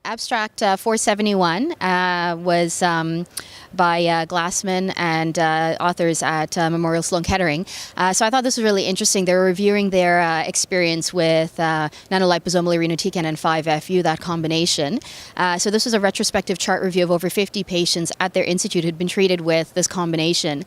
Abstract 471 was by Glassman and authors at Memorial Sloan Kettering. So I thought this was really interesting. They were reviewing their experience with nanoliposomal irinotecan and 5-FU, that combination. So this was a retrospective chart review of over 50 patients at their institute who had been treated with this combination.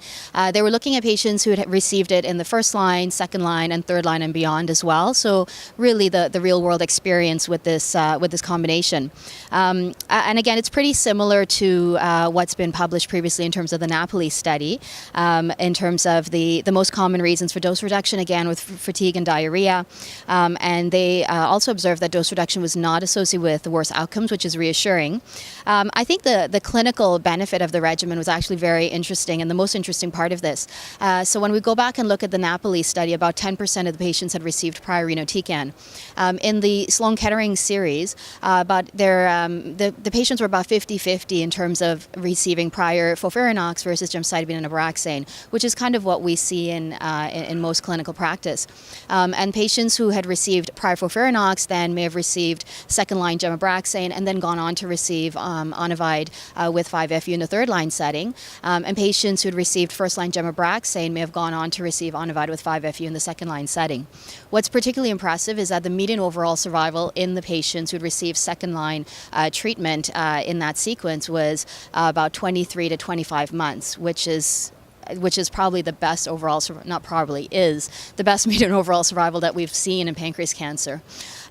They were looking at patients who had received it in the first line, second line, and third line and beyond as well. So really the real world experience with this combination. And again, it's pretty similar to what's been published previously in terms of the Napoli study, in terms of the most common reasons for dose reduction, again with fatigue and diarrhea. And they also observed that dose reduction was not associated with worse outcomes, which is reassuring. I think the clinical benefit of the regimen was actually very interesting, and the most interesting part of this. So when we go back and look at the Napoli study, about 10% of the patients had received prior irinotecan. In the Sloan Kettering series, the patients were about 50-50 in terms of receiving prior FOLFIRINOX versus gemcitabine and Abraxane, which is kind of what we see in most clinical practice. And patients who had received prior FOLFIRINOX then may have received second-line Gem-Abraxane and then gone on to receive Onivide with 5-FU in the third-line setting. And patients who had received first-line Gem-Abraxane may have gone on to receive Onivide with 5-FU in the second-line setting. What's particularly impressive is that the median overall survival in the patients who had received second-line treatment in that sequence was about 23 to 25 months, which is probably the best overall, not probably, is the best median overall survival that we've seen in pancreas cancer.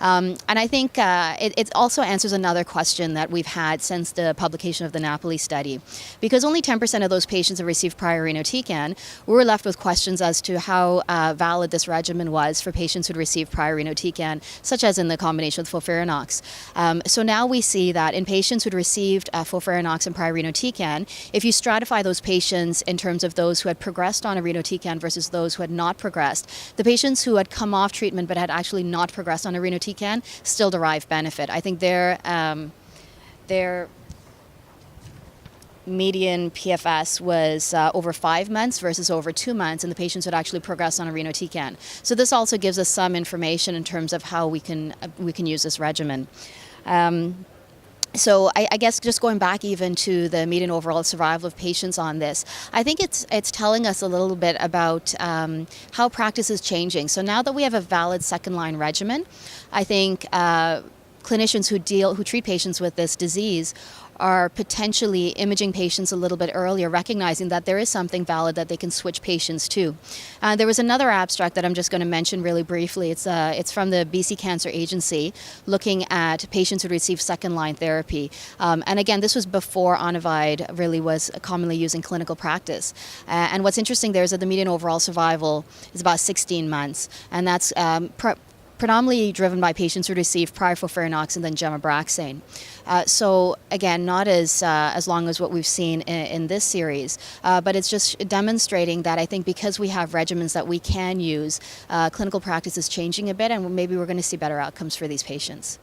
And I think it also answers another question that we've had since the publication of the Napoli study. Because only 10% of those patients have received prior irinotecan, we were left with questions as to how valid this regimen was for patients who had received prior irinotecan, such as in the combination with FOLFIRINOX. So now we see that in patients who had received FOLFIRINOX and prior irinotecan, if you stratify those patients in terms of those who had progressed on irinotecan versus those who had not progressed, the patients who had come off treatment but had actually not progressed on irinotecan still derive benefit. I think their median PFS was over 5 months versus over 2 months, and the patients would actually progress on irinotecan. So this also gives us some information in terms of how we can use this regimen. So I guess just going back even to the median overall survival of patients on this, I think it's telling us a little bit about how practice is changing. So now that we have a valid second-line regimen, I think clinicians who treat patients with this disease are potentially imaging patients a little bit earlier, recognizing that there is something valid that they can switch patients to. There was another abstract that I'm just going to mention really briefly. It's from the BC Cancer Agency, looking at patients who received second-line therapy. And again, this was before Onivide really was commonly used in clinical practice. And what's interesting there is that the median overall survival is about 16 months, and that's predominantly driven by patients who received prior FOLFIRINOX and then Gem-Abraxane. So again, not as long as what we've seen in this series, but it's just demonstrating that I think because we have regimens that we can use, clinical practice is changing a bit, and maybe we're going to see better outcomes for these patients.